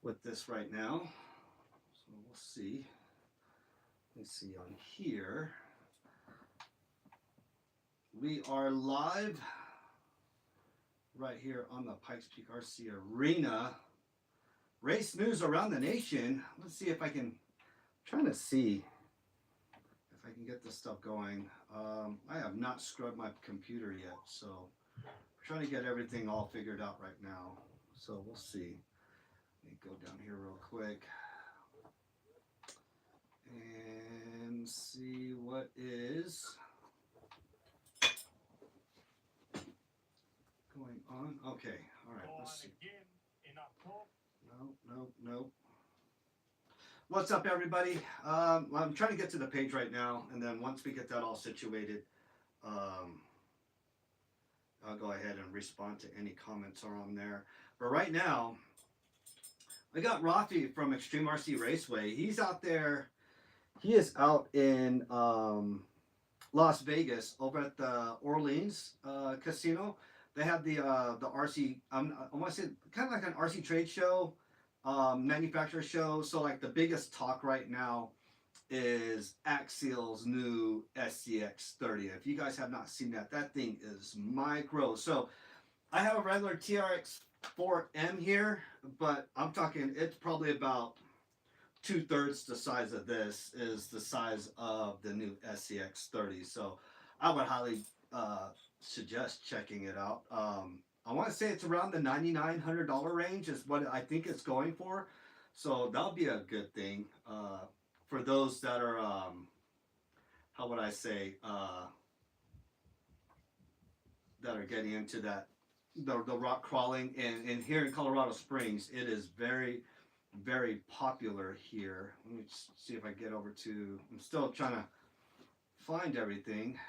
with this right now. So we'll see. Let's see on here. We are live right here on the Pikes Peak RC Arena. Race news around the nation. Let's see if I can, trying to see if I can get this stuff going. I have not scrubbed my computer yet, so I'm trying to get everything all figured out right now. So we'll see. Let me go down here real quick and see what is going on. Okay, all right, let's see. Nope. What's up, everybody? I'm trying to get to the page right now, and then once we get that all situated, I'll go ahead and respond to any comments are on there. But right now, I got Rafi from Extreme RC Raceway. He's out there. He is out in Las Vegas over at the Orleans Casino. They have the RC. I want to say kind of like an RC trade show, manufacturer show. So like the biggest talk right now is Axial's new SCX30. If you guys have not seen that, that thing is micro. So I have a regular TRX 4M here, but I'm talking it's probably about 2/3 the size of this is the size of the new SCX30. So I would highly suggest checking it out. I want to say it's around the $9,900 range is what I think it's going for. So that'll be a good thing for those that are, how would I say, that are getting into that, the rock crawling. And here in Colorado Springs, it is very, very popular here. Let me see if I get over to, I'm still trying to find everything.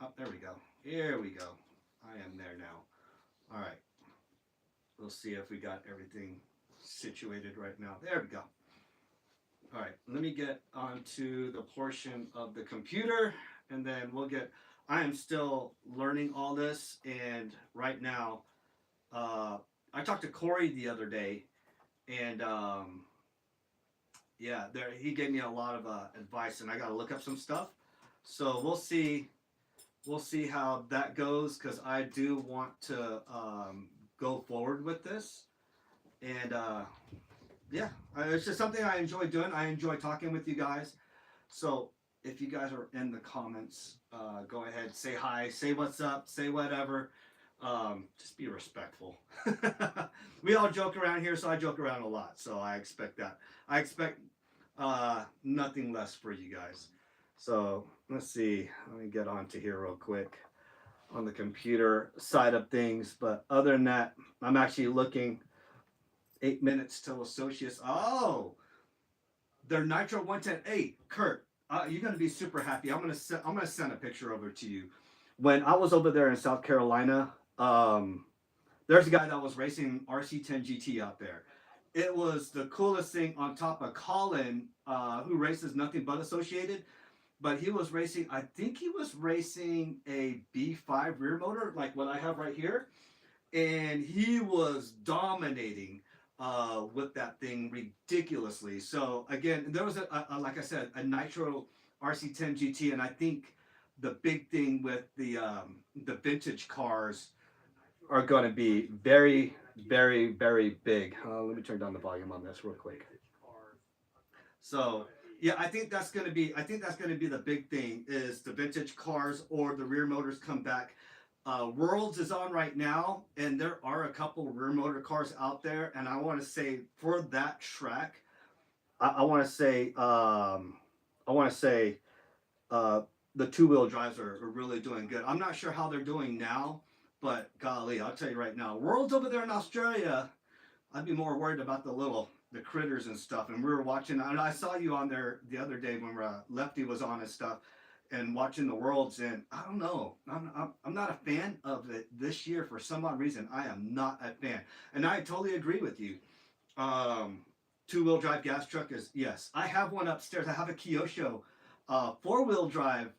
Oh, there we go. Here we go. I am there now. All right. We'll see if we got everything situated right now. There we go. All right. Let me get onto the portion of the computer, and then we'll get, I am still learning all this, and right now, I talked to Corey the other day, and yeah, he gave me a lot of advice, and I got to look up some stuff. So we'll see how that goes, because I do want to go forward with this, and yeah, it's just something I enjoy doing. I enjoy talking with you guys. So if you guys are in the comments, go ahead, say hi, say what's up, say whatever. Just be respectful. We all joke around here, so I joke around a lot. So I expect that. I expect nothing less for you guys. So let's see. Let me get onto here real quick on the computer side of things. But other than that, I'm actually looking 8 minutes till associates. Oh, they're Nitro 110. Hey, Kurt, you're gonna be super happy. I'm gonna send a picture over to you. When I was over there in South Carolina, there's a guy that was racing RC10 GT out there. It was the coolest thing on top of Colin, who races nothing but Associated. But he was racing, I think he was racing a B5 rear motor, like what I have right here. And he was dominating with that thing ridiculously. So again, there was like I said, a Nitro RC10 GT, and I think the big thing with the vintage cars are going to be very, very, very big. Let me turn down the volume on this real quick. So yeah, I think that's going to be the big thing is the vintage cars or the rear motors come back. Worlds is on right now, and there are a couple rear motor cars out there, and I want to say for that track, I want to say the two-wheel drives are really doing good. I'm not sure how they're doing now, but golly, I'll tell you right now, Worlds over there in Australia, I'd be more worried about the critters and stuff. And we were watching, and I saw you on there the other day when Lefty was on and stuff, and watching the Worlds. And I don't know, I'm not a fan of it this year for some odd reason. I am not a fan, and I totally agree with you. Two-wheel drive gas truck is yes. I have one upstairs. I have a Kyosho four-wheel drive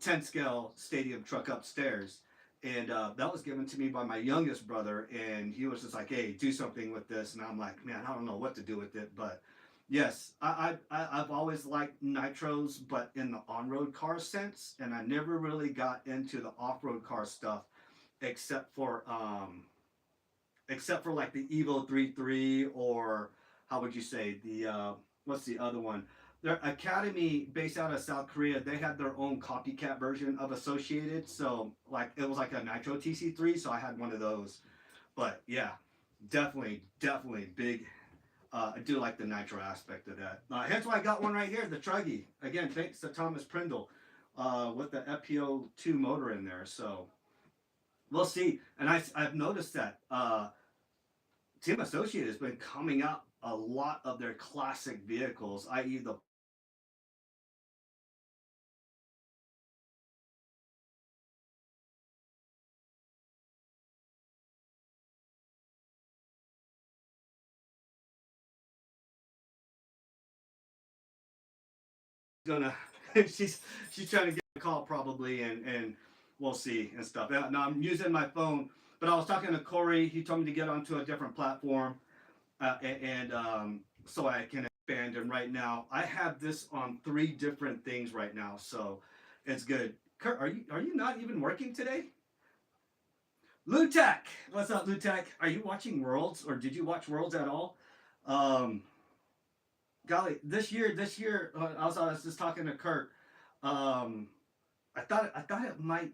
10 scale stadium truck upstairs, and that was given to me by my youngest brother, and he was just like, "Hey, do something with this," and I'm like, "Man, I don't know what to do with it," but yes, I've always liked nitros, but in the on-road car sense, and I never really got into the off-road car stuff except for like the Evo 33, or how would you say the what's the other one? Their Academy, based out of South Korea, they had their own copycat version of Associated. So like it was like a Nitro TC3, so I had one of those. But yeah, definitely big. I do like the nitro aspect of that. Hence why I got one right here, the Truggy. Again, thanks to Thomas Prindle, with the FPO2 motor in there. So we'll see. And I've noticed that Team Associate has been coming out a lot of their classic vehicles, i.e., the gonna she's she's trying to get a call probably, and we'll see and stuff. Now I'm using my phone, but I was talking to Corey. He told me to get onto a different platform, and so I can expand. And right now I have this on 3 different things right now, so it's good. Kurt, are you not even working today? Lutek, what's up, Lutek? Are you watching Worlds, or did you watch Worlds at all? Um, Golly, this year, I was just talking to Kurt. Um, I thought it might.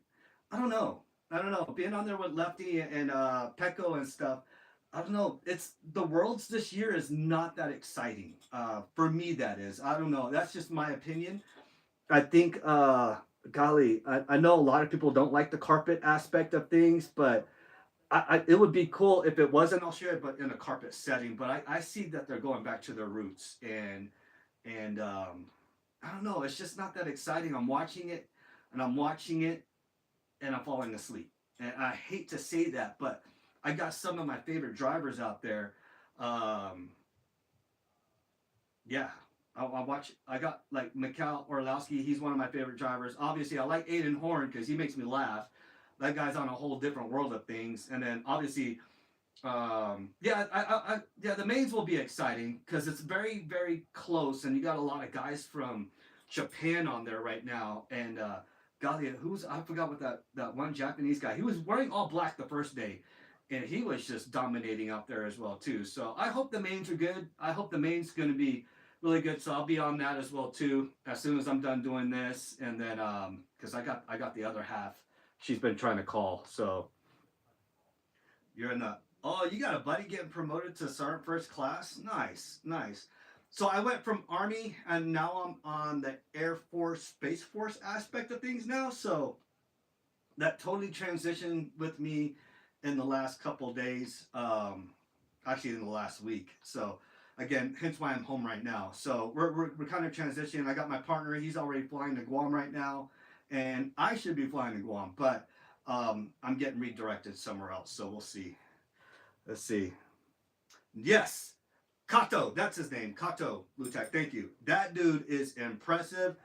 I don't know. I don't know. Being on there with Lefty and Pecco and stuff. I don't know. It's the Worlds this year is not that exciting. For me, that is. I don't know. That's just my opinion. I think. Golly, I know a lot of people don't like the carpet aspect of things, but it would be cool if it was in Australia, but in a carpet setting. But I see that they're going back to their roots, and I don't know. It's just not that exciting. I'm watching it, and I'm watching it, and I'm falling asleep. And I hate to say that, but I got some of my favorite drivers out there. Um, yeah, I watch. I got like Mikhail Orlowski. He's one of my favorite drivers. Obviously, I like Aiden Horn because he makes me laugh. That guy's on a whole different world of things. And then obviously, yeah, yeah, the mains will be exciting because it's very close, and you got a lot of guys from Japan on there right now. And golly, who's I forgot what that one Japanese guy. He was wearing all black the first day, and he was just dominating out there as well too. So I hope the mains are good. I hope the mains going to be really good. So I'll be on that as well too as soon as I'm done doing this, and then because I got the other half. She's been trying to call, so you're in the. Oh, you got a buddy getting promoted to sergeant first class. Nice, nice. So I went from Army, and now I'm on the Air Force, Space Force aspect of things now. So that totally transitioned with me in the last couple of days. Actually, in the last week. So again, hence why I'm home right now. So we're kind of transitioning. I got my partner. He's already flying to Guam right now, and I should be flying to Guam, but I'm getting redirected somewhere else. So we'll see. Let's see. Yes, Kato. That's his name. Kato Lutek. Thank you. That dude is impressive.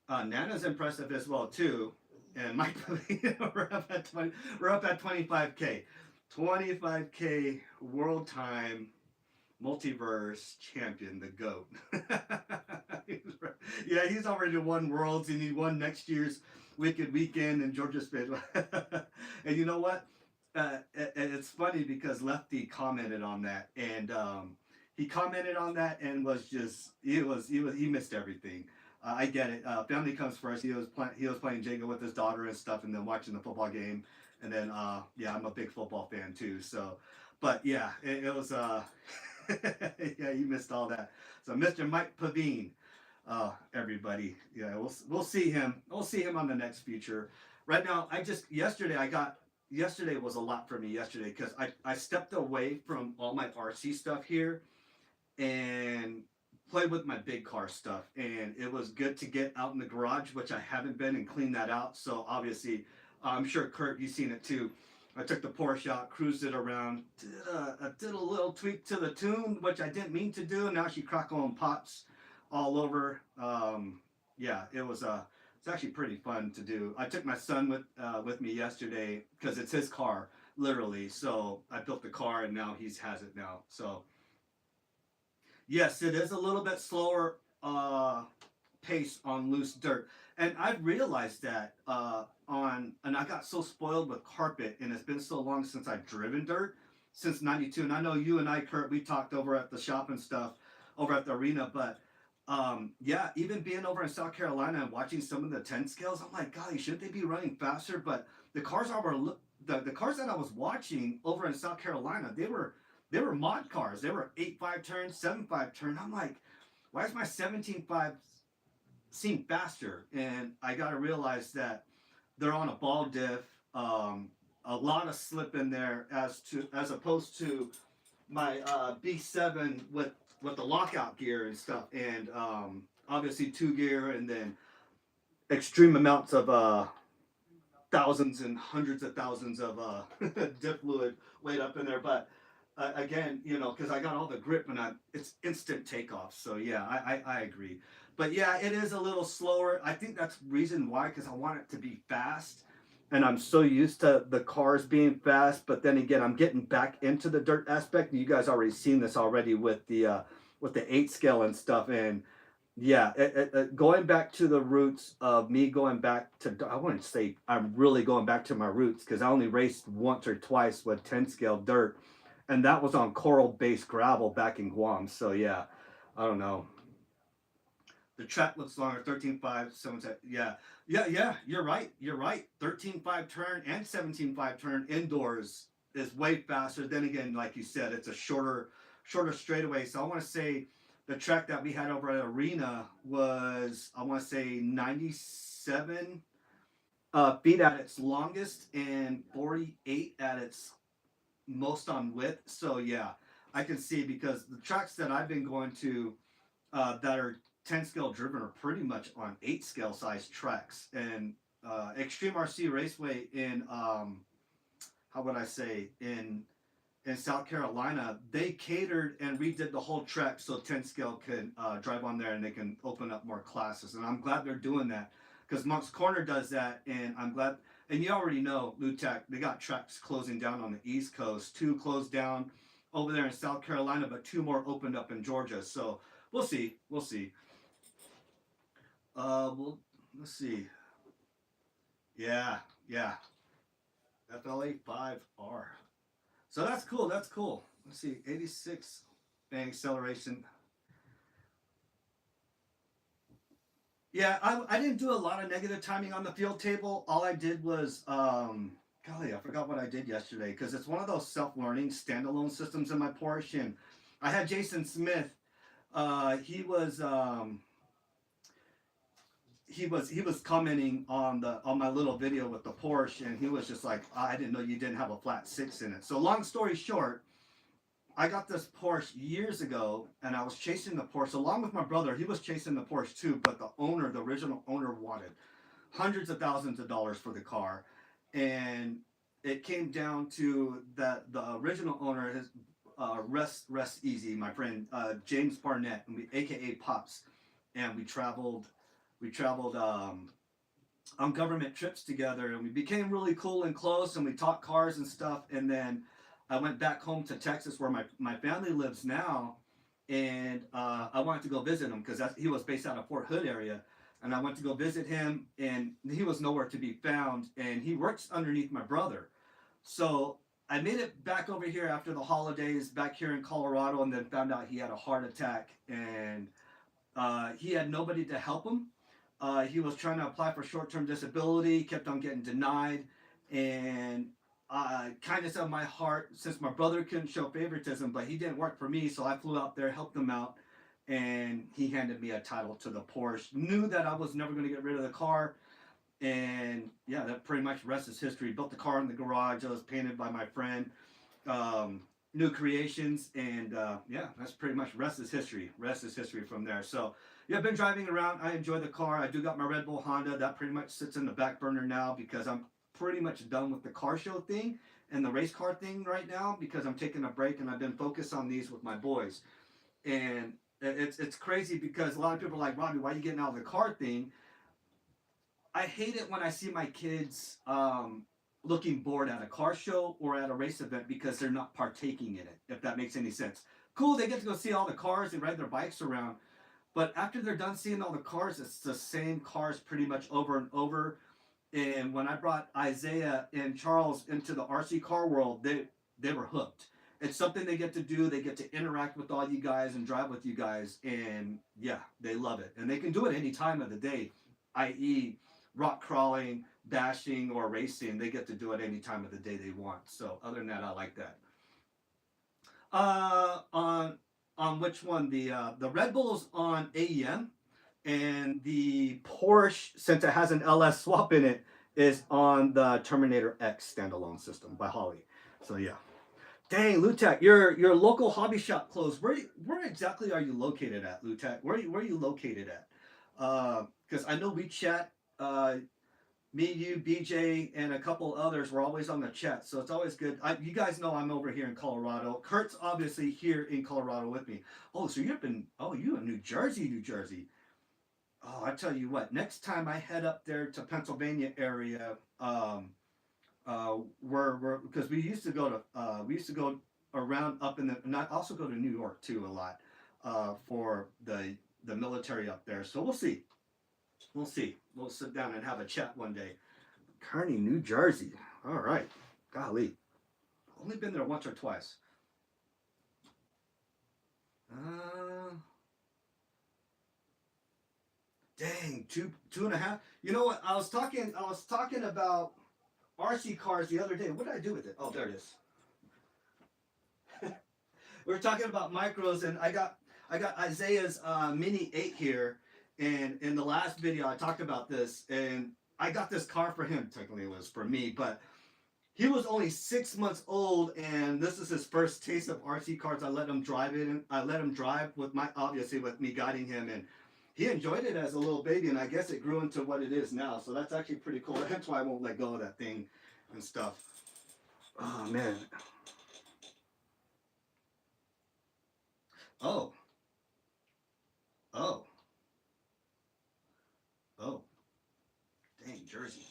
Nana's impressive as well too. And Mike, we're up at 20. We're up at 25K. 25K world time multiverse champion, the goat. Yeah, he's already won worlds, and he won next year's Wicked Weekend in Georgia Space. And you know what? It's funny because Lefty commented on that, and he commented on that and was just he missed everything. I get it. Family comes first. He was playing Jenga with his daughter and stuff, and then watching the football game, and then yeah, I'm a big football fan too. So, but yeah, it was yeah, you missed all that. So Mr. Mike Pavine, everybody, yeah, we'll see him. We'll see him on the next future. Right now, yesterday was a lot for me yesterday because I stepped away from all my RC stuff here and played with my big car stuff, and it was good to get out in the garage, which I haven't been, and clean that out. So obviously, I'm sure Kurt, you've seen it too. I took the Porsche out, cruised it around, did a little tweak to the tune, which I didn't mean to do. And now she crackle and pops all over. Yeah, it was It's actually pretty fun to do. I took my son with me yesterday because it's his car, literally. So I built the car and now he has it now. So yes, it is a little bit slower pace on loose dirt, and I've realized that and I got so spoiled with carpet, and it's been so long since I've driven dirt since '92. And I know you and I, Kurt, we talked over at the shop and stuff over at the arena, but yeah, even being over in South Carolina and watching some of the 10 scales, I'm like, golly, shouldn't they be running faster? But the cars I were the cars that I was watching over in South Carolina, they were mod cars. They were 8.5 turn, 7.5 turn. I'm like, why is my 17.5 seem faster? And I got to realize that they're on a ball diff, a lot of slip in there as opposed to my B7 with the lockout gear and stuff, and obviously 2 gear, and then extreme amounts of thousands and hundreds of thousands of dip fluid weight up in there. But again, because I got all the grip and it's instant takeoff. So yeah, I agree. But yeah, it is a little slower. I think that's reason why, because I want it to be fast. And I'm so used to the cars being fast, but then again, I'm getting back into the dirt aspect. You guys already seen this already with the 8 scale and stuff, and yeah, going back to the roots of me going back to, I wouldn't say I'm really going back to my roots because I only raced once or twice with 10 scale dirt, and that was on coral based gravel back in Guam. So yeah, I don't know. The track looks longer, 13.5, 7, yeah. Yeah, yeah, you're right. You're right. 13.5 turn and 17.5 turn indoors is way faster. Then again, like you said, it's a shorter straightaway. So I want to say the track that we had over at Arena was, I want to say 97 feet at its longest and 48 at its most on width. So yeah, I can see, because the tracks that I've been going to that are 10 scale driven are pretty much on 8 scale size tracks. And Extreme RC Raceway in how would I say, in South Carolina, they catered and redid the whole track so 10 scale can drive on there and they can open up more classes. And I'm glad they're doing that, because Monk's Corner does that, and I'm glad. And you already know, Lutek, they got tracks closing down on the East Coast, 2 closed down over there in South Carolina, but 2 more opened up in Georgia. So we'll see. We'll see. Well, let's see. Yeah, yeah. FLA 5R. So that's cool. That's cool. Let's see. 86 bang acceleration. Yeah, I didn't do a lot of negative timing on the field table. All I did was, golly, I forgot what I did yesterday, because it's one of those self-learning standalone systems in my Porsche. And I had Jason Smith. He was he was commenting on my little video with the Porsche, and he was just like, I didn't know you didn't have a flat 6 in it. So long story short, I got this Porsche years ago, and I was chasing the Porsche along with my brother. He was chasing the Porsche too, but the original owner, wanted hundreds of thousands of dollars for the car, and it came down to that the original owner, his rest easy, my friend James Barnett, and AKA Pops, and we traveled on government trips together, and we became really cool and close, and we talked cars and stuff. And then I went back home to Texas, where my family lives now, and I wanted to go visit him because he was based out of Fort Hood area, and I went to go visit him, and he was nowhere to be found, and he works underneath my brother. So I made it back over here after the holidays, back here in Colorado, and then found out he had a heart attack, and he had nobody to help him. He was trying to apply for short-term disability, kept on getting denied, and kindness of my heart, since my brother couldn't show favoritism, but he didn't work for me, so I flew out there, helped him out, and he handed me a title to the Porsche. Knew that I was never going to get rid of the car, and yeah, that pretty much rest is history. Built the car in the garage. It was painted by my friend. New creations, and yeah, that's pretty much rest is history. Rest is history from there. So yeah, I've been driving around. I enjoy the car. I do got my Red Bull Honda. That pretty much sits in the back burner now, because I'm pretty much done with the car show thing and the race car thing right now, because I'm taking a break, and I've been focused on these with my boys. And it's crazy, because a lot of people are like, Robbie, why are you getting out of the car thing? I hate it when I see my kids looking bored at a car show or at a race event because they're not partaking in it, if that makes any sense. Cool, they get to go see all the cars and ride their bikes around, but after they're done seeing all the cars, it's the same cars pretty much over and over. And when I brought Isaiah and Charles into the RC car world, they were hooked. It's something they get to do. They get to interact with all you guys and drive with you guys, and yeah, they love it. And they can do it any time of the day, i.e., rock crawling, bashing, or racing. They get to do it any time of the day they want. So other than that, I like that. On which one? The Red Bull's on AEM, and the Porsche, since it has an LS swap in it, is on the Terminator X standalone system by Holly. So yeah. Dang, Lutek, your local hobby shop closed. Where exactly are you located at, Lutek? Where are you located at? Because I know we chat. Me, you, BJ, and a couple others were always on the chat, so it's always good. You guys know I'm over here in Colorado. Kurt's obviously here in Colorado with me. Oh, so you're in New Jersey, New Jersey. Oh, I tell you what. Next time I head up there to Pennsylvania area, we're because we used to go around up in the, and I also go to New York too a lot, for the military up there. So we'll see. We'll see. We'll sit down and have a chat one day. Kearney, New Jersey. All right. Golly. Only been there once or twice. Dang, two and a half. You know what? I was talking about RC cars the other day. What did I do with it? Oh, there it is. We were talking about micros, and I got Isaiah's Mini 8 here. And in the last video, I talked about this, and I got this car for him. Technically, it was for me, but he was only 6 months old, and this is his first taste of RC cars. I let him drive it, and I let him drive with me guiding him, and he enjoyed it as a little baby, and I guess it grew into what it is now. So that's actually pretty cool. That's why I won't let go of that thing and stuff. Oh man. Oh. Oh. Oh. Dang, Jersey.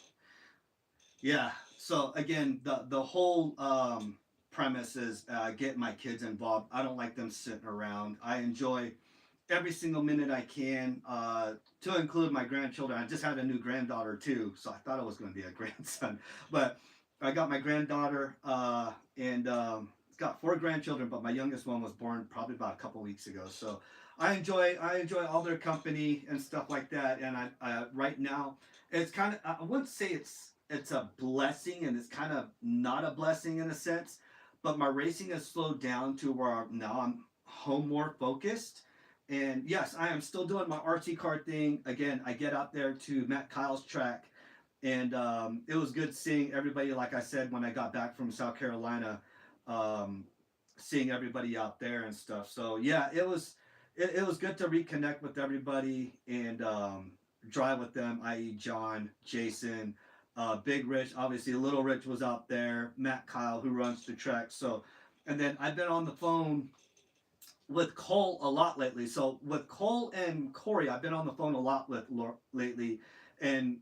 Yeah. So again, the whole premise is get my kids involved. I don't like them sitting around. I enjoy every single minute I can, to include my grandchildren. I just had a new granddaughter too, so I thought it was going to be a grandson, but I got my granddaughter, and got 4 grandchildren, but my youngest one was born probably about a couple weeks ago. So I enjoy all their company and stuff like that. And I right now it's kind of, I wouldn't say it's a blessing, and it's kind of not a blessing in a sense, but my racing has slowed down to where now I'm home more focused. And yes, I am still doing my RT car thing. Again, I get out there to Matt Kyle's track, and it was good seeing everybody. Like I said, when I got back from South Carolina, seeing everybody out there and stuff. So yeah, it was good to reconnect with everybody and drive with them, i.e. John, Jason, Big Rich. Obviously, Little Rich was out there. Matt Kyle, who runs the track. So, and then I've been on the phone with Cole a lot lately. So with Cole and Corey, I've been on the phone a lot with lately, and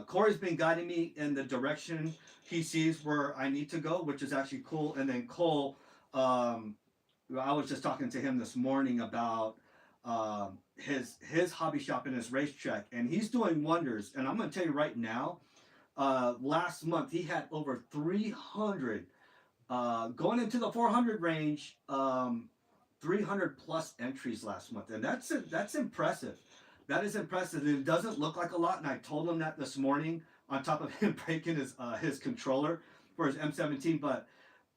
Corey's been guiding me in the direction he sees where I need to go, which is actually cool. And then Cole, I was just talking to him this morning about his hobby shop and his racetrack, and he's doing wonders. And I'm going to tell you right now, last month he had over 300 going into the 400 range. 300 plus entries last month, and that's impressive. That is impressive. And it doesn't look like a lot, and I told him that this morning. On top of him breaking his controller for his M17, but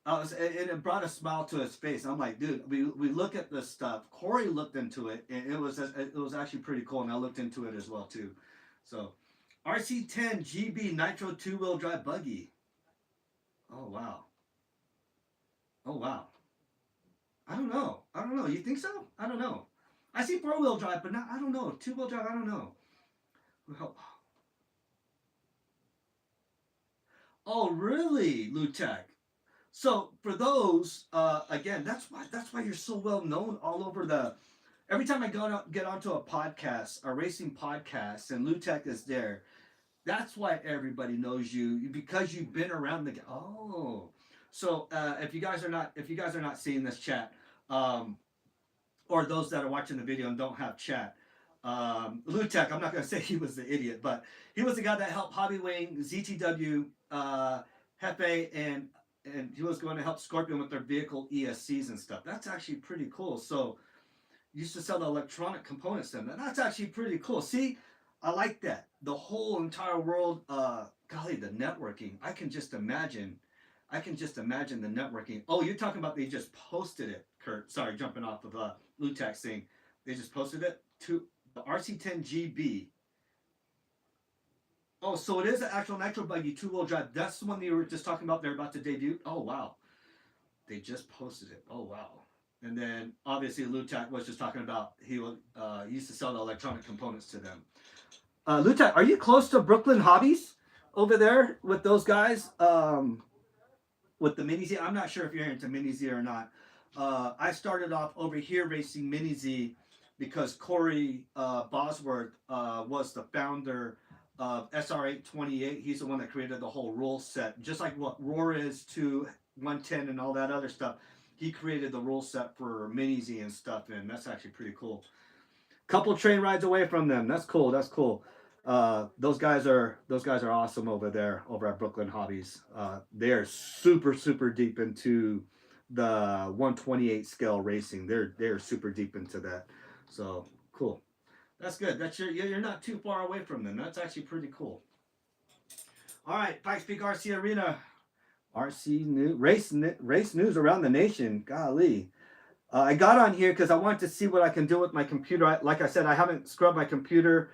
it brought a smile to his face. I'm like, dude, we look at this stuff. Corey looked into it, and it was actually pretty cool, and I looked into it as well too. So, RC10 GB Nitro 2-wheel drive buggy. Oh wow. Oh wow. I don't know. You think so? I don't know. I see 4-wheel drive, but not. I don't know. 2-wheel drive. I don't know. Well, oh, really, Lutek? So for those, again, that's why you're so well known all over the. Every time I get onto a podcast, a racing podcast, and Lutek is there, That's why everybody knows you because you've been around the. Oh, so if you guys are not seeing this chat, um, or those that are watching the video and don't have chat, Lutek, I'm not going to say he was the idiot, but he was the guy that helped Hobby Wing, ZTW, Hefe, and he was going to help Scorpion with their vehicle ESCs and stuff. That's actually pretty cool. So used to sell the electronic components to them. That's actually pretty cool. See, I like that. The whole entire world, golly, the networking. I can just imagine. I can just imagine the networking. Oh, you're talking about they just posted it, Kurt. Sorry, jumping off of Lutak's thing. They just posted it to the RC10GB. Oh, so it is an actual nitro buggy two-wheel drive. That's the one that you were just talking about. They're about to debut. Oh wow, they just posted it. Oh wow. And then obviously Lutak was just talking about he used to sell the electronic components to them. Lutak, are you close to Brooklyn Hobbies over there with those guys? With the Mini Z, I'm not sure if you're into Mini Z or not. I started off over here racing Mini Z because Corey Bosworth was the founder of SR828. He's the one that created the whole rule set, just like what Roar is to 110 and all that other stuff. He created the rule set for Mini Z and stuff, and that's actually pretty cool. Couple train rides away from them. That's cool. That's cool. Those guys are awesome over there over at Brooklyn Hobbies. They're super deep into the 128 scale racing. They're super deep into that. So cool. That's good. That's you're not too far away from them. That's actually pretty cool. All right, Pikes Peak RC Arena. RC race news around the nation. Golly. I got on here because I wanted to see what I can do with my computer. Like I said, I haven't scrubbed my computer.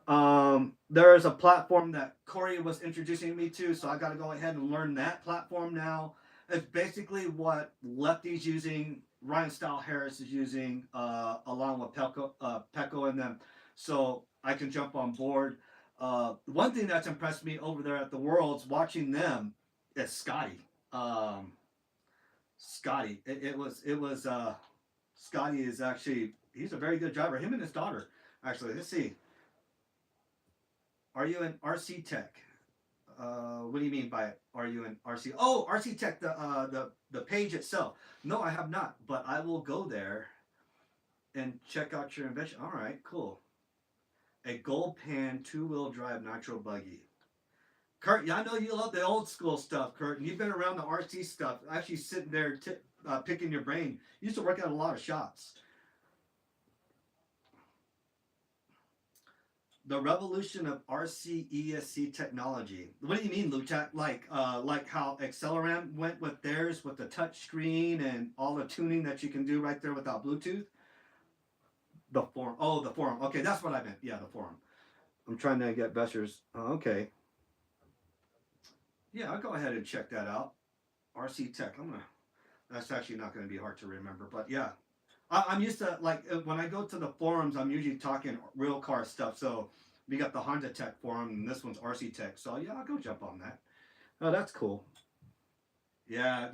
There is a platform that Corey was introducing me to, so I got to go ahead and learn that platform now. It's basically what Lefty's using, Ryan Style Harris is using, along with Pecco and them. So I can jump on board. One thing that's impressed me over there at the Worlds, watching them, is Scotty. Scotty. It was Scotty is actually, he's a very good driver. Him and his daughter, actually. Let's see. Are you in RC Tech? What do you mean by it? Are you in RC? Oh, RC Tech, the page itself. No, I have not, but I will go there and check out your invention. All right, cool. A gold pan two-wheel drive nitro buggy. Kurt, yeah, I know you love the old school stuff, Kurt, and you've been around the RC stuff. Actually, sitting there picking your brain. You used to work at a lot of shops. The revolution of RC ESC technology. What do you mean, Lutak? Like how Acceleram went with theirs with the touch screen and all the tuning that you can do right there without Bluetooth? The forum. Oh, the forum. Okay, that's what I meant. Yeah, the forum. I'm trying to get Besser's. Oh, okay. Yeah, I'll go ahead and check that out. RC Tech. That's actually not going to be hard to remember, but yeah. I'm used to, like, when I go to the forums, I'm usually talking real car stuff. So we got the Honda Tech forum, and this one's RC Tech. So yeah, I'll go jump on that. Oh, that's cool. Yeah.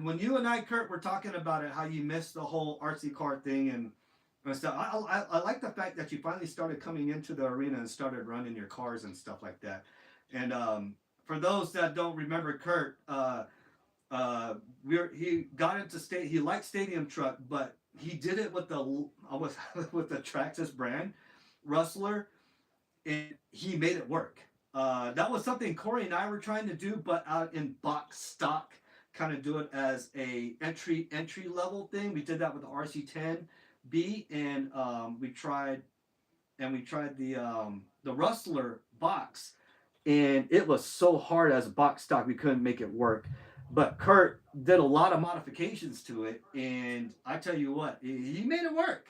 When you and I, Kurt, were talking about it, how you missed the whole RC car thing and stuff. I like the fact that you finally started coming into the arena and started running your cars and stuff like that. And for those that don't remember Kurt, he got into he liked Stadium Truck, but he did it with the with the Traxxas brand Rustler, and he made it work. That was something Corey and I were trying to do, but out in box stock, kind of do it as a entry level thing. We did that with the RC10B, and we tried the Rustler box, and it was so hard as a box stock we couldn't make it work. But Kurt did a lot of modifications to it, and I tell you what, he made it work.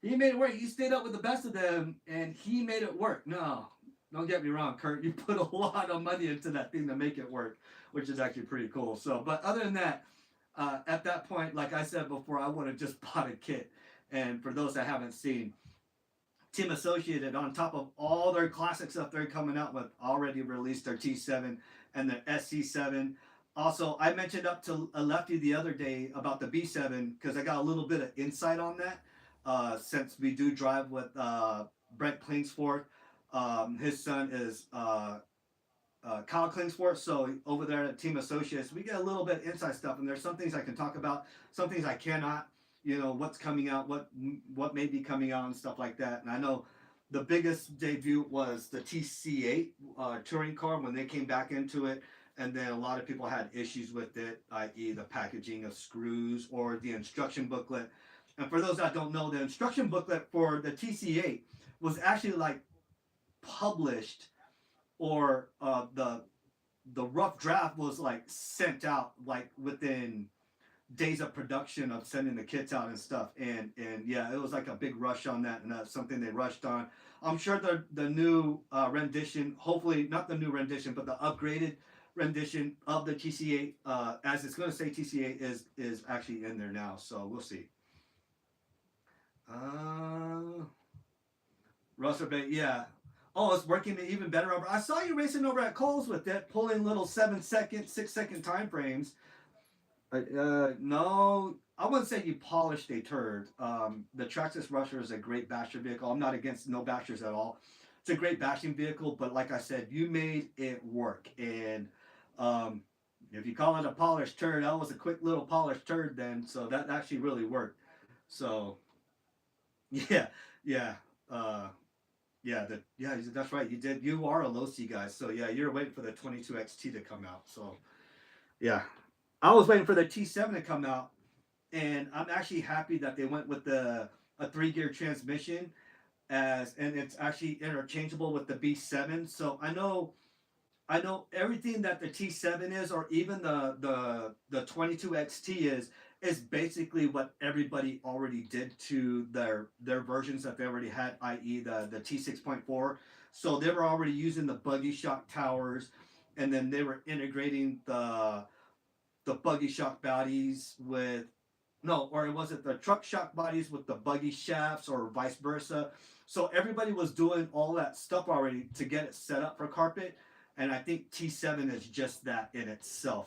He made it work. He stayed up with the best of them, and he made it work. No, don't get me wrong, Kurt. You put a lot of money into that thing to make it work, which is actually pretty cool. So, but other than that, at that point, like I said before, I would have just bought a kit. And for those that haven't seen, Team Associated, on top of all their classic stuff they're coming out with, already released their T7 and their SC7. Also, I mentioned up to Lefty the other day about the B7 because I got a little bit of insight on that since we do drive with Brent Klingsforth. His son is Kyle Klingsport. So over there at Team Associates, we get a little bit inside stuff, and there's some things I can talk about, some things I cannot. You know what's coming out, what may be coming out, and stuff like that. And I know the biggest debut was the TC8 touring car when they came back into it, and then a lot of people had issues with it, i.e., the packaging of screws or the instruction booklet. And for those that don't know, the instruction booklet for the TC8 was actually like published, or the rough draft was like sent out like within days of production of sending the kits out and stuff. And yeah, it was like a big rush on that, and that's something they rushed on. I'm sure the new rendition, hopefully not the new rendition, but the upgraded rendition of the TC8, as it's going to say TC8, is actually in there now. So we'll see. Russell Bay, yeah. Oh, it's working even better over. I saw you racing over at Coles with it, pulling little 7-second, 6-second time frames. No, I wouldn't say you polished a turd. The Traxxas Rusher is a great basher vehicle. I'm not against no bashers at all. It's a great bashing vehicle, but like I said, you made it work. And if you call it a polished turd, that was a quick little polished turd then. So that actually really worked. So yeah, yeah. Yeah, that's right. You did. You are a low C guy. So yeah, you're waiting for the 22XT to come out. So yeah, I was waiting for the T7 to come out, and I'm actually happy that they went with a 3-gear transmission, and it's actually interchangeable with the B7. So I know everything that the T7 is, or even the 22XT is basically what everybody already did to their versions that they already had, i.e. the T6.4. So they were already using the buggy shock towers, and then they were integrating the buggy shock bodies with no, or was it the truck shock bodies with the buggy shafts, or vice versa? So everybody was doing all that stuff already to get it set up for carpet, and I think T7 is just that in itself.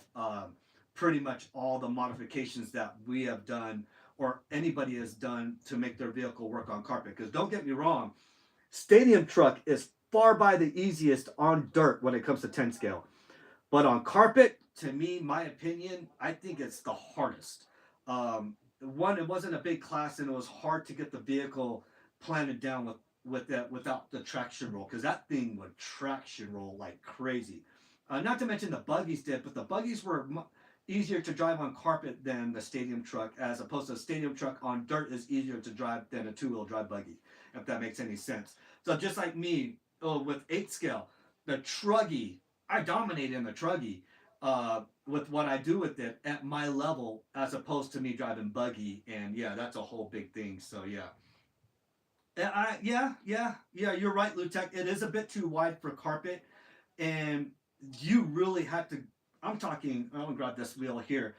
Pretty much all the modifications that we have done, or anybody has done, to make their vehicle work on carpet. Because don't get me wrong, stadium truck is far by the easiest on dirt when it comes to 10 scale. But on carpet, to me, my opinion, I think it's the hardest. One, it wasn't a big class, and it was hard to get the vehicle planted down with that without the traction roll, because that thing would traction roll like crazy. Not to mention the buggies did, but the buggies were easier to drive on carpet than the stadium truck, as opposed to a stadium truck on dirt is easier to drive than a 2-wheel drive buggy, if that makes any sense. So just like me, with 8 scale, the truggy, I dominate in the truggy with what I do with it at my level, as opposed to me driving buggy. And yeah, that's a whole big thing. So yeah. Yeah, you're right, Lutek. It is a bit too wide for carpet, and you really had to. I'm talking. I'm gonna grab this wheel here.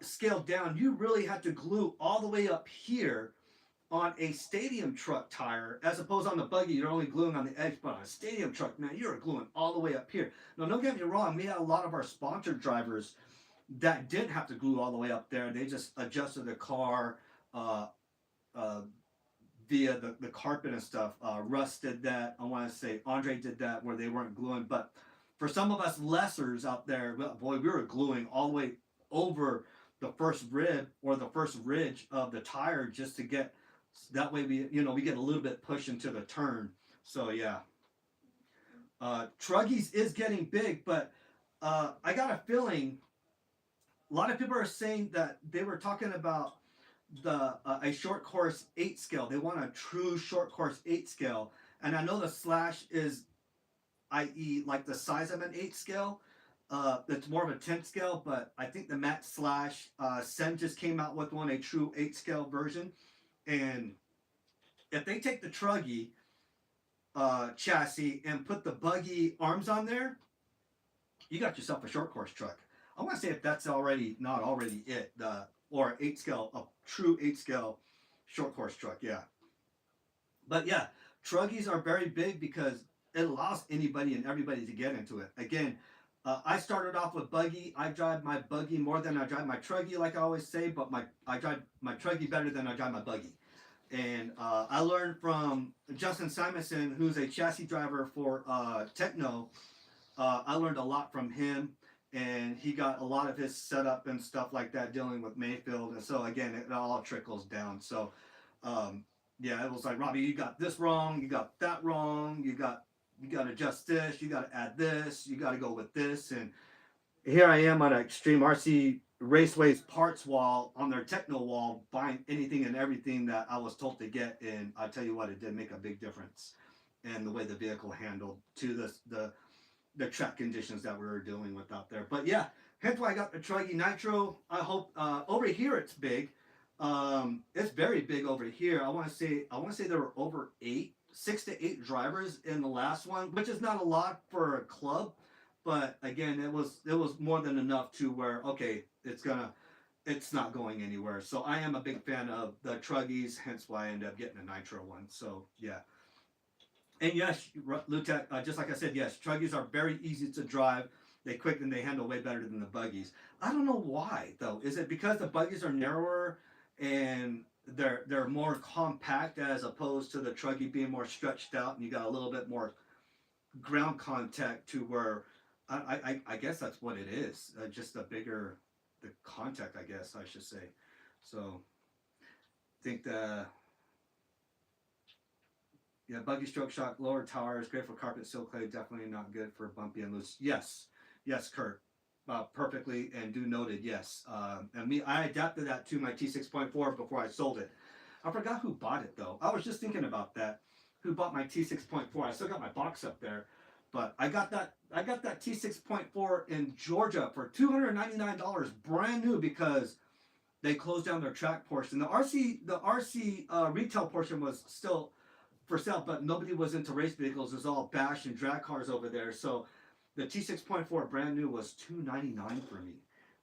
Scaled down, you really had to glue all the way up here on a stadium truck tire, as opposed on the buggy, you're only gluing on the edge. But on a stadium truck, man, you're gluing all the way up here. Now, don't get me wrong. We had a lot of our sponsored drivers that did have to glue all the way up there. They just adjusted the car. Uh, via the carpet and stuff. Russ did that. I want to say Andre did that, where they weren't gluing. But for some of us lessers out there, boy, we were gluing all the way over the first rib or the first ridge of the tire, just to get that way we get a little bit push into the turn. So yeah, Truggies is getting big, but I got a feeling a lot of people are saying that they were talking about a short course 8 scale. They want a true short course 8 scale, and I know the Slash is, i.e., like the size of an 8 scale. It's more of a 10 scale, but I think the Matt Slash Sen just came out with one, a true 8 scale version. And if they take the Truggy chassis and put the buggy arms on there, you got yourself a short course truck. I want to say if that's already not already it, or 8 scale, a true 8 scale short course truck, yeah. But yeah, Truggies are very big because it allows anybody and everybody to get into it. Again, I started off with buggy. I drive my buggy more than I drive my Truggy, like I always say, but I drive my Truggy better than I drive my buggy. And I learned from Justin Simonson, who's a chassis driver for Techno. I learned a lot from him, and he got a lot of his setup and stuff like that dealing with Mayfield. And so again, it all trickles down. So um, yeah, it was like, Robbie, you got this wrong, you got that wrong, you got to adjust this, you got to add this, you got to go with this, and here I am on an Extreme RC Raceways parts wall on their techno wall, buying anything and everything that I was told to get, and I tell you what, it did make a big difference in the way the vehicle handled to the track conditions that we were dealing with out there. But yeah, hence why I got the Truggy Nitro. I hope over here it's big. It's very big over here. I want to say there were over 6 to 8 drivers in the last one, which is not a lot for a club, but again, it was more than enough to where okay, it's not going anywhere. So I am a big fan of the Truggies, hence why I ended up getting a Nitro one. So yeah, and yes, Lutek, just like I said, yes, Truggies are very easy to drive. They quick and they handle way better than the buggies. I don't know why though. Is it because the buggies are narrower and they're more compact as opposed to the Truggy being more stretched out and you got a little bit more ground contact to where I guess that's what it is. Just the contact, I guess I should say. So I think the yeah, buggy stroke shock, lower tires, great for carpet, sill clay, definitely not good for bumpy and loose. Yes, yes, Kurt, perfectly and do noted. Yes, and I adapted that to my T6.4 before I sold it. I forgot who bought it though. I was just thinking about that. Who bought my T6.4? I still got my box up there, but I got that T6.4 in Georgia for $299, brand new because they closed down their track portion. The RC retail portion was still for sale, but nobody was into race vehicles. It was all bash and drag cars over there. So the T6.4 brand new was $299 for me.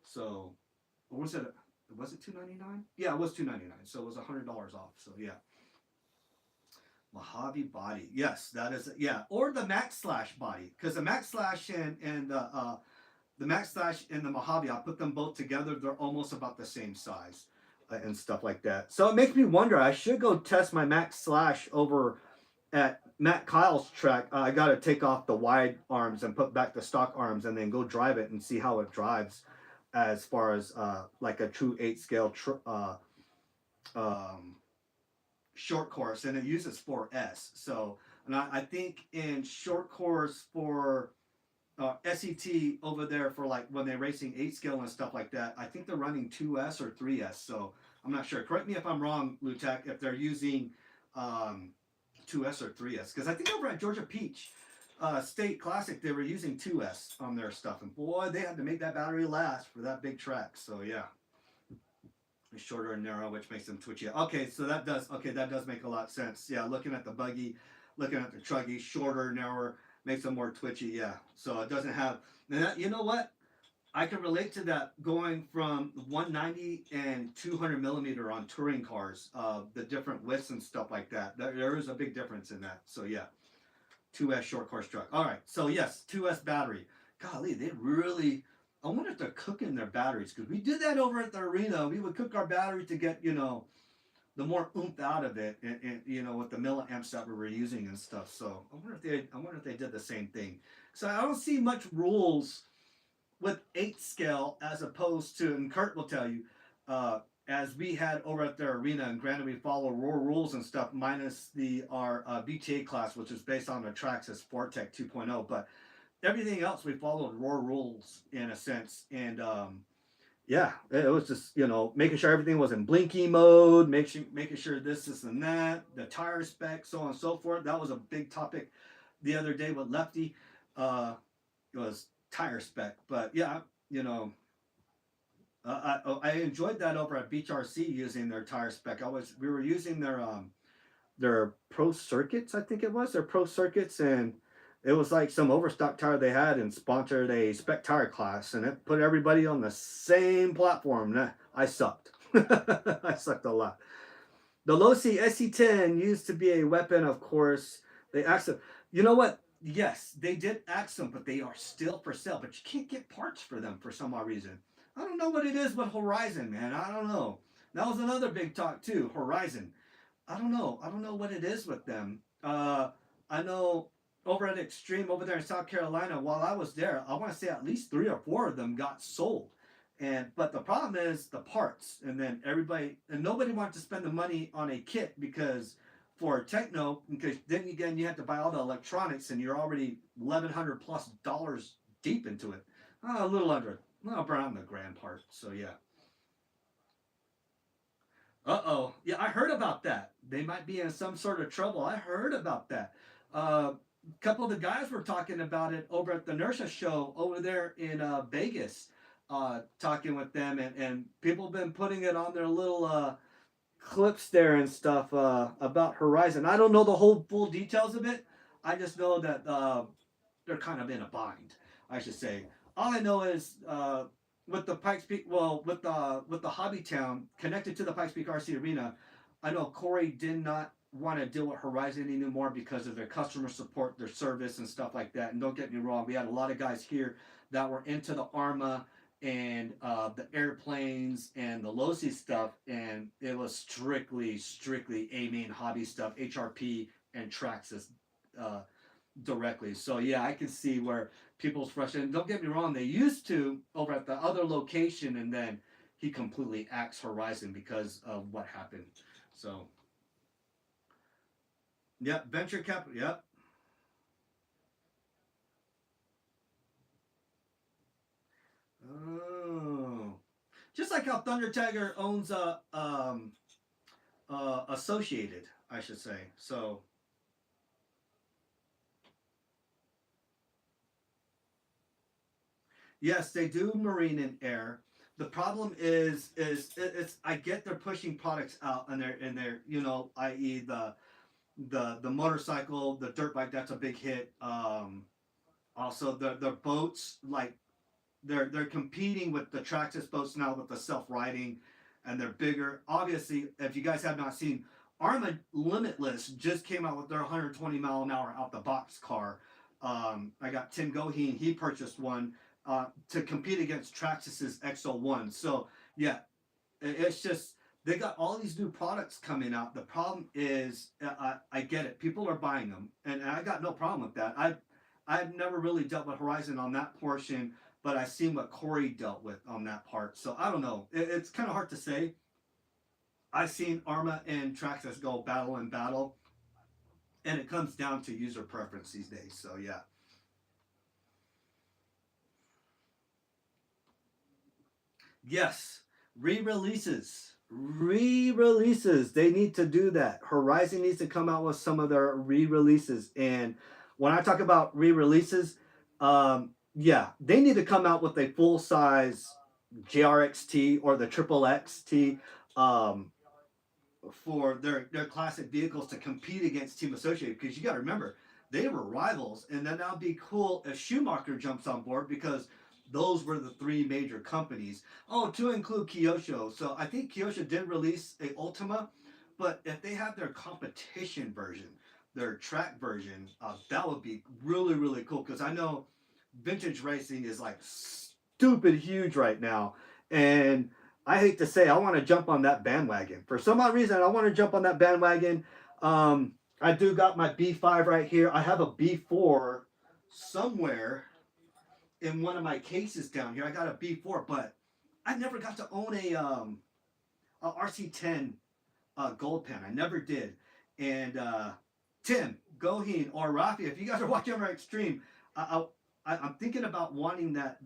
So, or was it? Was it $299? Yeah, it was $299. So it was $100 off. So yeah, Mojave body. Yes, that is yeah. Or the Max Slash body, because the Max Slash and the Max Slash and the Mojave, I put them both together. They're almost about the same size and stuff like that. So it makes me wonder. I should go test my Max Slash over at Matt Kyle's track. I got to take off the wide arms and put back the stock arms, and then go drive it and see how it drives, as far as like a true 8 scale um, short course, and it uses 4S. So, and I think in short course for SET over there for like when they're racing 8 scale and stuff like that, I think they're running 2S or 3S. So I'm not sure. Correct me if I'm wrong, Lutek, if they're using 2S or 3S, because I think over at Georgia Peach State Classic they were using 2S on their stuff, and boy, they had to make that battery last for that big track. So yeah, it's shorter and narrow, which makes them twitchy. That does make a lot of sense. Yeah, looking at the buggy, looking at the Truggy, shorter, narrower, makes them more twitchy. Yeah, so it doesn't have. And that, you know what? I can relate to that going from 190 and 200 millimeter on touring cars, the different widths and stuff like that. There is a big difference in that. So yeah, 2S short course truck. All right, so yes, 2S battery. Golly, they really. I wonder if they're cooking their batteries, because we did that over at the arena. We would cook our battery to get the more oomph out of it, and with the milliamps that we were using and stuff. So I wonder if they did the same thing. So I don't see much rules with 8 scale as opposed to, and Kurt will tell you, as we had over at their arena, and granted we follow raw rules and stuff, minus our BTA class, which is based on the Traxxas Fortec 2.0, but everything else we followed raw rules in a sense. And yeah, it was just making sure everything was in blinky mode, making sure this and that, the tire spec, so on and so forth. That was a big topic the other day with Lefty. It was tire spec, but yeah, I enjoyed that over at Beach RC using their tire spec. We were using their Pro Circuits, I think it was their Pro Circuits, and it was like some overstock tire they had and sponsored a spec tire class, and it put everybody on the same platform. I sucked. I sucked a lot. The Losi SE10 used to be a weapon, of course. They axed them. You know what? Yes, they did axe them, but they are still for sale. But you can't get parts for them for some odd reason. I don't know what it is with Horizon, man. I don't know. That was another big talk too. Horizon. I don't know. I don't know what it is with them. I know over at Extreme over there in South Carolina, while I was there, I want to say at least 3 or 4 of them got sold. And but the problem is the parts, and then everybody and nobody wanted to spend the money on a kit because for techno, because then again you have to buy all the electronics, and you're already $1,100+ deep into it. A little under, well, around the grand part. So yeah. Uh-oh. Yeah, I heard about that. They might be in some sort of trouble. I heard about that. A couple of the guys were talking about it over at the Nursa show over there in Vegas, talking with them, and people have been putting it on their little clips there and stuff about Horizon. I don't know the whole full details of it. I just know that they're kind of in a bind, I should say. All I know is with the Pikes Peak, well, with the Hobby Town connected to the Pikes Peak RC Arena, I know Corey did not want to deal with Horizon anymore because of their customer support, their service, and stuff like that. And don't get me wrong, we had a lot of guys here that were into the Arma and the airplanes and the Losi stuff, and it was strictly A-Main hobby stuff, HRP and Traxxas uh, directly. So yeah, I can see where people's frustrated. Don't get me wrong, they used to over at the other location, and then he completely axed Horizon because of what happened. So yep, venture capital. Yep. Oh, just like how Thunder Tiger owns Associated, I should say. So yes, they do marine and air. The problem is it's I get they're pushing products out, and they're i.e. the motorcycle, the dirt bike, that's a big hit. Also the boats, like they're competing with the Traxxas boats now with the self riding, and they're bigger. Obviously, if you guys have not seen, Arma Limitless just came out with their 120-mile-an-hour out the box car. I got Tim Goheen; he purchased one to compete against Traxxas's XO1. So yeah, it's just they got all these new products coming out. The problem is, I get it. People are buying them, and I got no problem with that. I've never really dealt with Horizon on that portion, but I've seen what Corey dealt with on that part. So I don't know. It's kind of hard to say. I've seen Arma and Traxxas go battle and battle, and it comes down to user preference these days. So yeah. Yes, re-releases. Re-releases. They need to do that. Horizon needs to come out with some of their re-releases. And when I talk about re-releases, yeah, they need to come out with a full size JRXT or the Triple XT um, for their classic vehicles to compete against Team Associated, because you got to remember they were rivals, and then that'd be cool if Schumacher jumps on board, because those were the three major companies. Oh, to include Kyosho. So I think Kyosho did release a Ultima, but if they have their competition version, their track version, that would be really cool, because I know vintage racing is like stupid huge right now, and I hate to say I want to jump on that bandwagon. For some odd reason, I want to jump on that bandwagon. I do got my B5 right here. I have a B4 somewhere in one of my cases down here. I got a B4, but I never got to own a RC10 gold pen. I never did. And Tim, Goheen, or Rafi, if you guys are watching over Extreme, I'm thinking about wanting that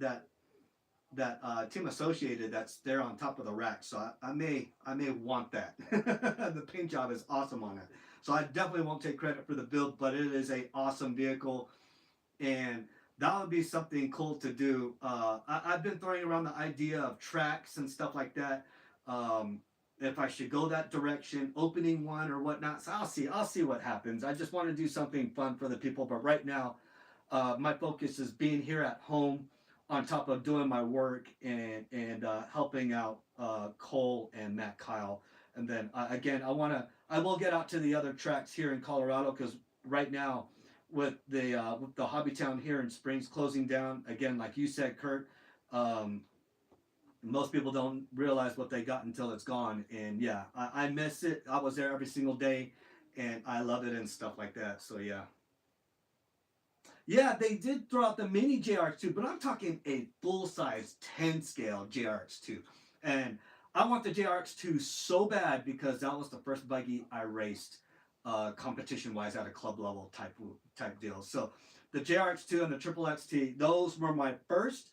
Team Associated that's there on top of the rack. So I may want that. The paint job is awesome on it. So I definitely won't take credit for the build, but it is a awesome vehicle, and that would be something cool to do. I've been throwing around the idea of tracks and stuff like that. If I should go that direction, opening one or whatnot. So I'll see what happens. I just want to do something fun for the people, but right now my focus is being here at home on top of doing my work and helping out Cole and Matt Kyle. And then again, I will get out to the other tracks here in Colorado, because right now with the Hobby Town here in Springs closing down again, like you said, Kurt. Um, Most people don't realize what they got until it's gone, and yeah, I miss it. I was there every single day, and I love it and stuff like that. So yeah. Yeah, they did throw out the mini JRX2, but I'm talking a full size 10 scale JRX2. And I want the JRX2 so bad because that was the first buggy I raced competition wise at a club level type deal. So the JRX2 and the Triple XT, those were my first.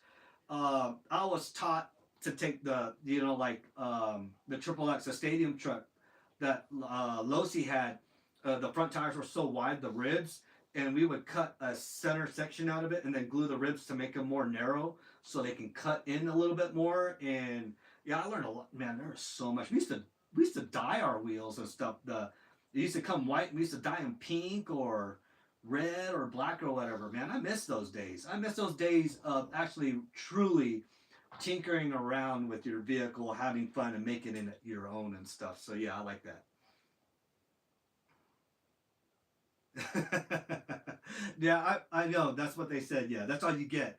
I was taught to take the, the Triple X, the stadium truck that Losi had. The front tires were so wide, the ribs, and we would cut a center section out of it and then glue the ribs to make them more narrow so they can cut in a little bit more. And yeah, I learned a lot. Man, there was so much. We used to dye our wheels and stuff. They used to come white. We used to dye them pink or red or black or whatever. Man, I miss those days. I miss those days of actually truly tinkering around with your vehicle, having fun, and making it your own and stuff. So yeah, I like that. Yeah, I know. That's what they said. Yeah, that's all you get.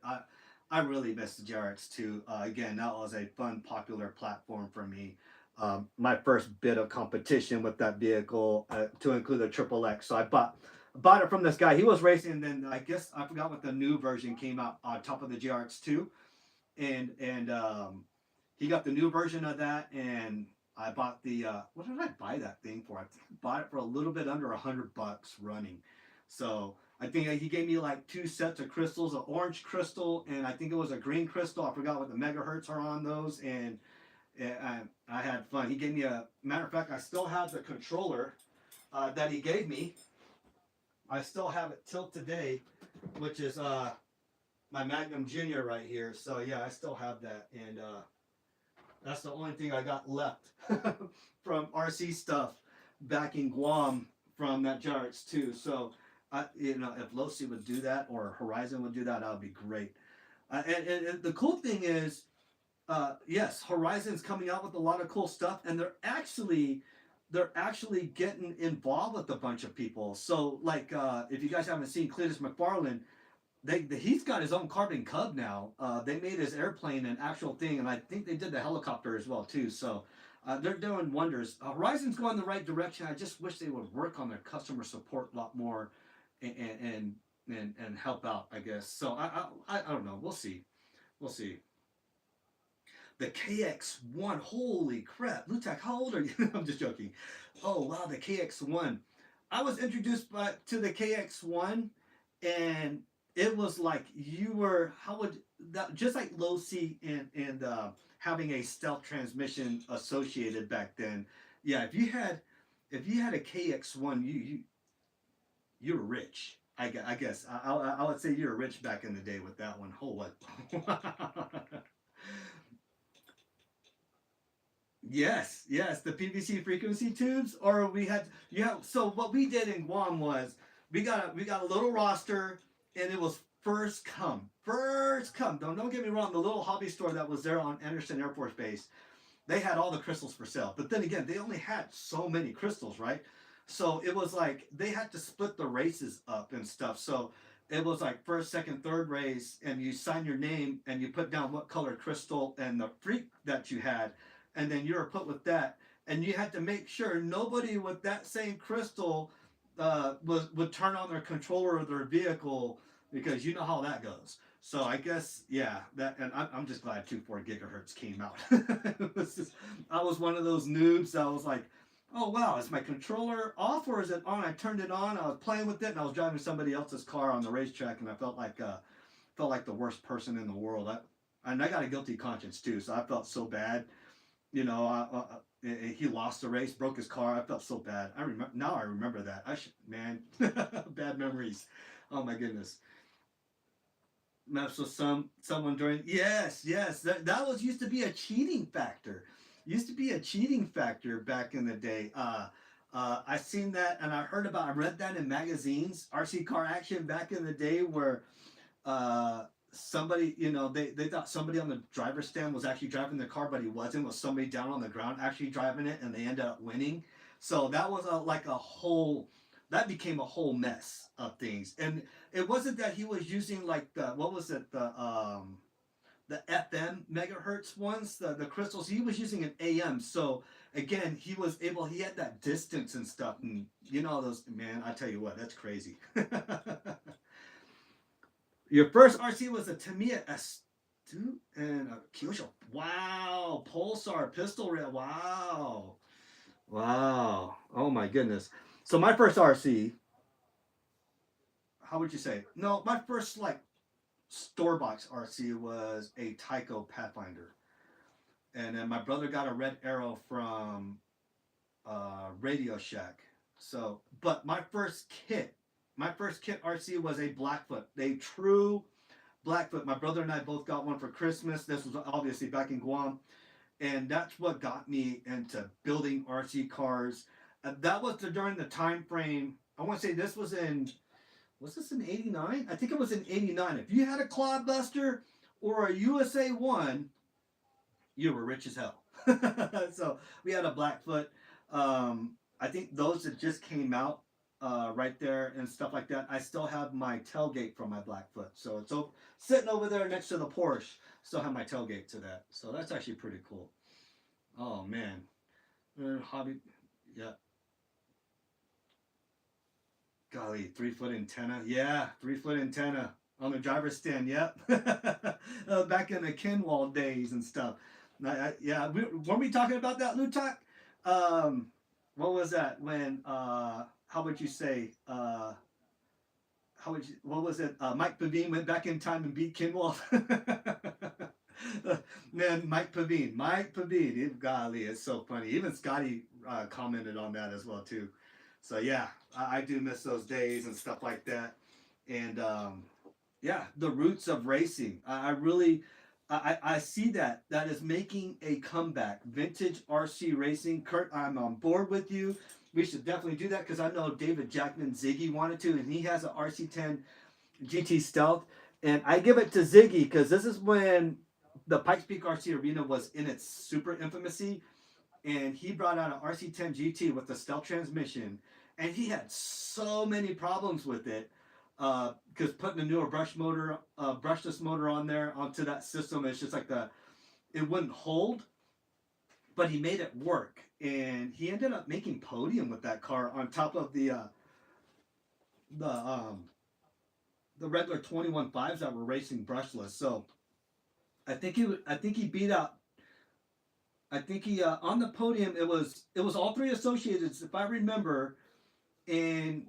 I really miss the JRX too. Again, that was a fun, popular platform for me. My first bit of competition with that vehicle to include the Triple X. So I bought it from this guy. He was racing, and then I guess I forgot what the new version came out on top of the JRX two, and he got the new version of that, and I bought the what did I buy that thing for? I bought it for a little bit under $100 running. So I think he gave me like two sets of crystals, an orange crystal, and I think it was a green crystal. I forgot what the megahertz are on those, and I had fun. He gave me a matter of fact, I still have the controller that he gave me. I still have it till today, which is my Magnum Junior right here. So yeah, I still have that, and that's the only thing I got left from RC stuff back in Guam from that Jarrett's too. So, if Losi would do that or Horizon would do that, that would be great. And the cool thing is, yes, Horizon's coming out with a lot of cool stuff, and they're actually getting involved with a bunch of people. So, like, if you guys haven't seen Cletus McFarland, he's got his own carbon cub now. They made his airplane an actual thing, and I think they did the helicopter as well too. So they're doing wonders. Horizon's going the right direction. I just wish they would work on their customer support a lot more, and help out. I guess so. I don't know. We'll see. We'll see. The KX1. Holy crap, Lutak, how old are you? I'm just joking. Oh wow, the KX1. I was introduced to the KX1, and it was like you were how would that just like low C and having a stealth transmission associated back then. Yeah, if you had a KX1, you were rich. I guess I would say you were rich back in the day with that one. Oh what? Yes, yes, the PVC frequency tubes, or we had yeah. So what we did in Guam was we got a little roster, and it was first come, first come. Don't get me wrong. The little hobby store that was there on Anderson Air Force Base, they had all the crystals for sale. But then again, they only had so many crystals, right? So it was like they had to split the races up and stuff. So it was like first, second, third race, and you sign your name and you put down what color crystal and the freak that you had, and then you were put with that. And you had to make sure nobody with that same crystal would turn on their controller of their vehicle because you know how that goes. So I guess yeah, that and I'm just glad 2.4 gigahertz came out. I was one of those noobs that was like, oh wow, is my controller off or is it on? I turned it on. I was playing with it, and I was driving somebody else's car on the racetrack, and I felt like the worst person in the world. And I got a guilty conscience too, so I felt so bad. He lost the race, broke his car. I felt so bad. I remember now. I remember that. I should, man, bad memories. Oh my goodness. Maps with someone during yes that was used to be a cheating factor. Used to be a cheating factor back in the day. I seen that and I read that in magazines, RC Car Action back in the day, where somebody, they thought somebody on the driver's stand was actually driving the car, but he wasn't. Was somebody down on the ground actually driving it, and they ended up winning. So that was like a whole. That became a whole mess of things, and it wasn't that he was using like the what was it the FM megahertz ones, the crystals. He was using an AM. So again, he had that distance and stuff, and those man. I tell you what, that's crazy. Your first RC was a Tamiya S2 and a Kyosho. Wow, Pulsar pistol rail. Wow, wow. Oh my goodness. So my first RC, how would you say? No, my first like store box RC was a Tyco Pathfinder, and then my brother got a Red Arrow from Radio Shack. So, but my first kit RC was a Blackfoot, a true Blackfoot. My brother and I both got one for Christmas. This was obviously back in Guam, and that's what got me into building RC cars. That was during the time frame. I want to say this was this in '89? I think it was in '89. If you had a Clodbuster or a USA One, you were rich as hell. So we had a Blackfoot. I think those that just came out right there and stuff like that. I still have my tailgate from my Blackfoot, so it's sitting over there next to the Porsche. Still have my tailgate to that, so that's actually pretty cool. Oh man, hobby, yeah. Golly, 3 foot antenna, yeah, 3 foot antenna on the driver's stand. Yep, back in the Kinwall days and stuff. Yeah, weren't we talking about that, Lutak? Um, what was that when? How would you say? What was it? Mike Pavine went back in time and beat Kinwall. Man, Mike Pavine. Golly, it's so funny. Even Scotty commented on that as well too. So yeah, I do miss those days and stuff like that. And yeah, the roots of racing. I really, I see that is making a comeback. Vintage RC racing. Kurt, I'm on board with you. We should definitely do that because I know David Jackman Ziggy wanted to, and he has an RC10 GT Stealth. And I give it to Ziggy because this is when the Pikes Peak RC Arena was in its super infamousy, and he brought out an RC10 GT with the stealth transmission, and he had so many problems with it because putting a newer brushless motor on there onto that system, it's just like it wouldn't hold, but he made it work, and he ended up making podium with that car on top of the um the regular 21.5s that were racing brushless. So I think he beat out. I think he on the podium. It was all three associated, if I remember, in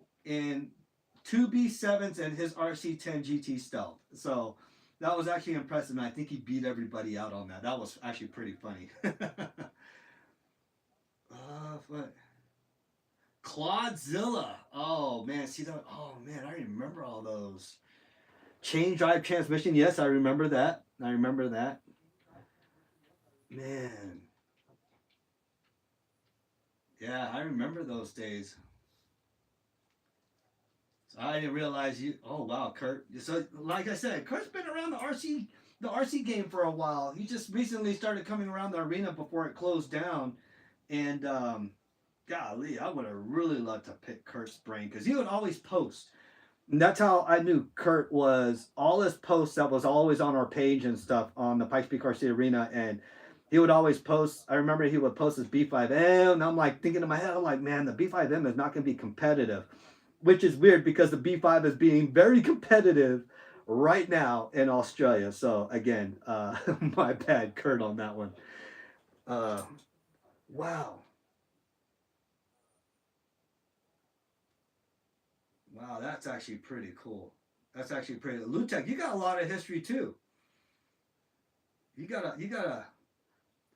two B7s and his RC10 GT Stealth. So that was actually impressive, and I think he beat everybody out on that. That was actually pretty funny. What? Claudzilla. Oh man, see that? Oh man, I remember all those. Chain drive transmission. Yes, I remember that. I remember that. Man, yeah, I remember those days. So I didn't realize you. Oh wow, Kurt. So like I said, Kurt's been around the RC game for a while. He just recently started coming around the arena before it closed down, and golly, I would have really loved to pick Kurt's brain because he would always post. And that's how I knew Kurt was all his posts that was always on our page and stuff on the Pikes Peak RC Arena, and he would always post. I remember he would post his B5M, and I'm like thinking in my head, I'm like, man, the B5M is not going to be competitive, which is weird because the B5 is being very competitive right now in Australia. So again, my bad, Kurt, on that one. Uh, wow, wow, that's actually pretty cool. That's actually pretty. Lutek, you got a lot of history too. You gotta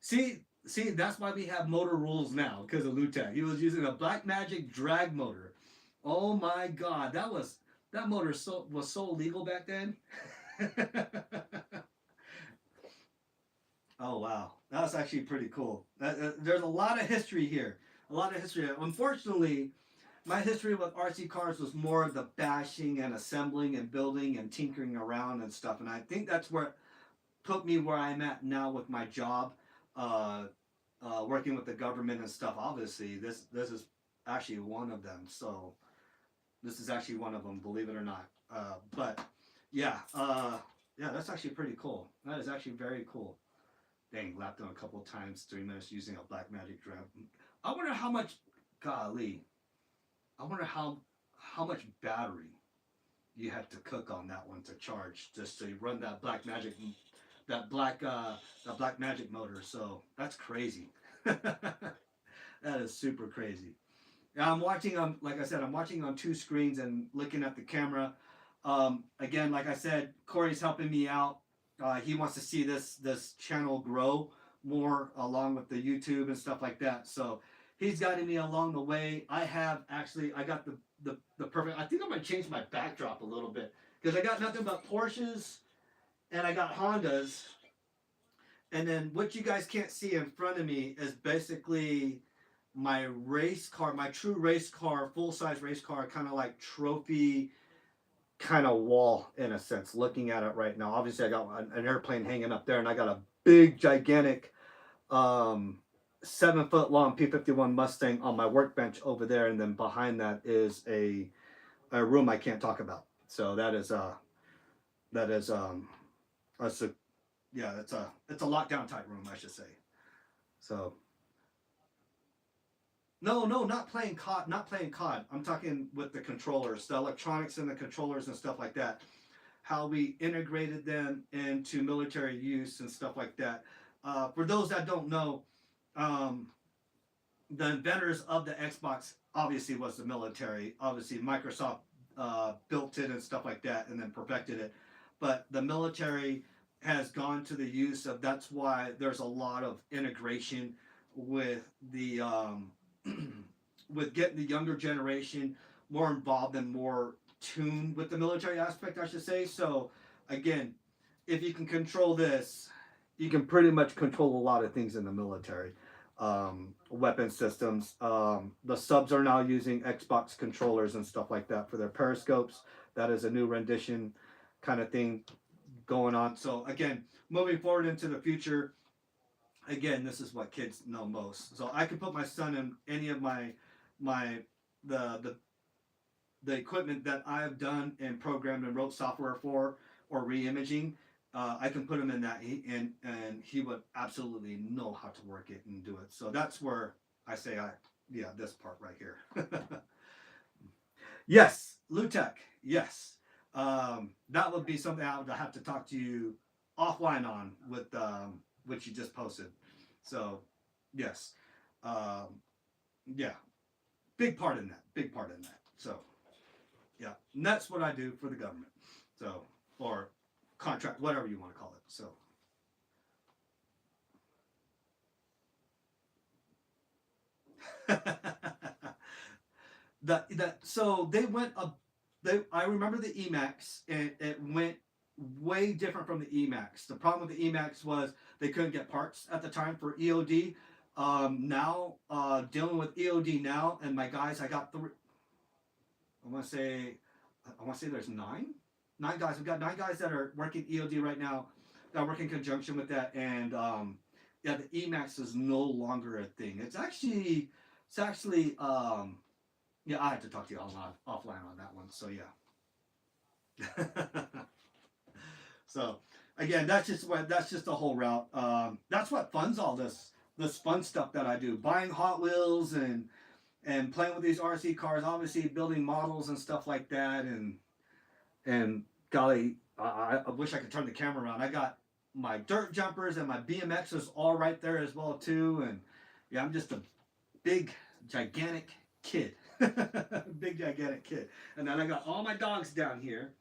see. That's why we have motor rules now because of Lutek. He was using a Black Magic drag motor. Oh my God, that motor was so illegal back then. Oh wow, that was actually pretty cool. There's a lot of history here. A lot of history. Unfortunately, my history with RC cars was more of the bashing and assembling and building and tinkering around and stuff. And I think that's where put me where I'm at now with my job, uh, working with the government and stuff. Obviously, this is actually one of them. So this is actually one of them, believe it or not. But yeah, yeah, that's actually pretty cool. That is actually very cool. Dang, lapped on a couple times, 3 minutes using a Black Magic drum. I wonder how much, golly, I wonder how much battery you had to cook on that one to charge just to run that black magic, that black that black magic motor. So that's crazy. That is super crazy. I'm watching on, like I said, I'm watching on two screens and looking at the camera. Again, like I said, Corey's helping me out. He wants to see this channel grow more along with the YouTube and stuff like that. So he's guiding me along the way. I got the perfect. I think I'm gonna change my backdrop a little bit because I got nothing but Porsches and I got Hondas. And then what you guys can't see in front of me is basically my race car, my true race car, full size race car, kind of like trophy kind of wall in a sense. Looking at it right now, obviously I got an airplane hanging up there, and I got a big, gigantic, 7 foot long P-51 Mustang on my workbench over there, and then behind that is a room I can't talk about. So that is a yeah, it's a lockdown type room, I should say. So no, not playing COD, not playing COD. I'm talking with the controllers, the electronics and the controllers and stuff like that. How we integrated them into military use and stuff like that. For those that don't know, um, the inventors of the Xbox obviously was the military. Obviously, Microsoft built it and stuff like that, and then perfected it. But the military has gone to the use of. That's why there's a lot of integration with the with getting the younger generation more involved and more tuned with the military aspect, I should say. So again, if you can control this, you can pretty much control a lot of things in the military. Weapon systems. The subs are now using Xbox controllers and stuff like that for their periscopes. That is a new rendition kind of thing going on. So again, moving forward into the future, again, this is what kids know most. So I could put my son in any of my the the equipment that I have done and programmed and wrote software for or re-imaging. I can put him in that, and he would absolutely know how to work it and do it. So that's where I say yeah, this part right here. Yes, Lutech. Yes, that would be something I would have to talk to you offline on with which you just posted. So yes, yeah, big part in that. Big part in that. So yeah, and that's what I do for the government. So or contract, whatever you want to call it. So. So they went up. I remember the Emacs, and it went way different from the Emacs. The problem with the Emacs was they couldn't get parts at the time for EOD. Now dealing with EOD now, and my guys, I got three. I want to say there's nine guys. We've got 9 guys that are working EOD right now. That work in conjunction with that, and yeah, the Emacs is no longer a thing. It's actually yeah, I had to talk to you offline on that one. So yeah. So again, that's just the whole route. That's what funds all this fun stuff that I do. Buying Hot Wheels and playing with these RC cars, obviously building models and stuff like that, and golly, I wish I could turn the camera around. I got my dirt jumpers and my BMXs all right there as well too, and yeah, I'm just a big gigantic kid. Big gigantic kid. And then I got all my dogs down here.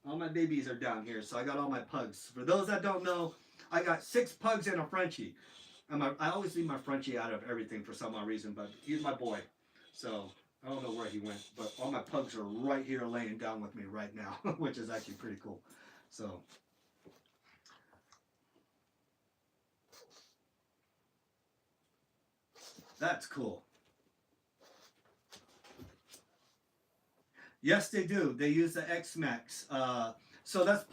All my babies are down here, so I got all my pugs. For those that don't know, I got 6 pugs and a Frenchie. And I always leave my Frenchie out of everything for some odd reason, but he's my boy. So I don't know where he went, but all my pugs are right here laying down with me right now, which is actually pretty cool. So that's cool. Yes, they do. They use the X-Max. So that's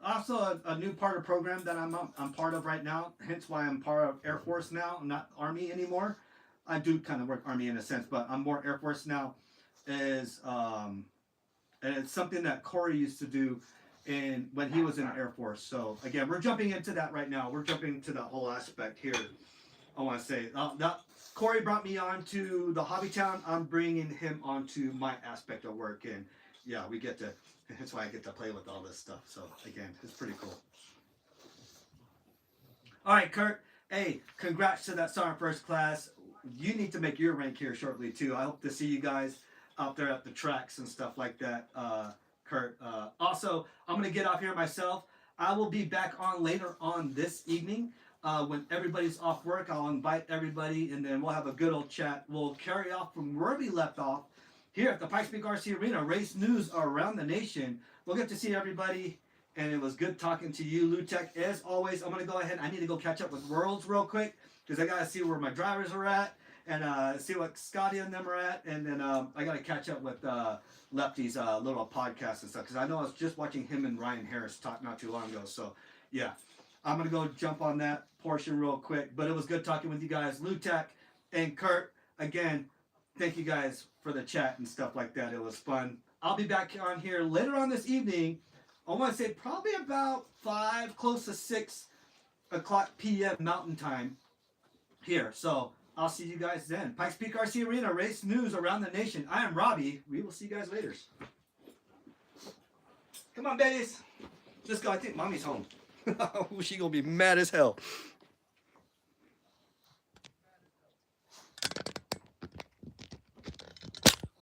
also a new part of program that I'm part of right now. Hence why I'm part of Air Force now. I'm not Army anymore. I do kind of work Army in a sense, but I'm more Air Force now. And it's something that Corey used to do when he was in the Air Force. So again, we're jumping into that right now. We're jumping into that whole aspect here. I want to say that Corey brought me on to the Hobby Town. I'm bringing him onto my aspect of work, and yeah, we get to. That's why I get to play with all this stuff. So again, it's pretty cool. All right, Kurt. Hey, congrats to that Sergeant First Class. You need to make your rank here shortly too. I hope to see you guys out there at the tracks and stuff like that, Kurt. Also, I'm gonna get off here myself. I will be back on later on this evening when everybody's off work. I'll invite everybody, and then we'll have a good old chat. We'll carry off from where we left off here at the Pikes Peak RC Arena. Race news around the nation. We'll get to see everybody. And it was good talking to you, Lutek. As always, I'm going to go ahead. I need to go catch up with Worlds real quick because I got to see where my drivers are at and see what Scotty and them are at. And then I got to catch up with Lefty's little podcast and stuff because I know I was just watching him and Ryan Harris talk not too long ago. So, yeah, I'm going to go jump on that portion real quick. But it was good talking with you guys. Lutek and Kurt, again, thank you guys for the chat and stuff like that. It was fun. I'll be back on here later on this evening. I want to say probably about 5, close to 6 o'clock p.m. Mountain Time here. So I'll see you guys then. Pikes Peak RC Arena, race news around the nation. I am Robbie. We will see you guys later. Come on, babies. Let's go. I think Mommy's home. She going to be mad as hell.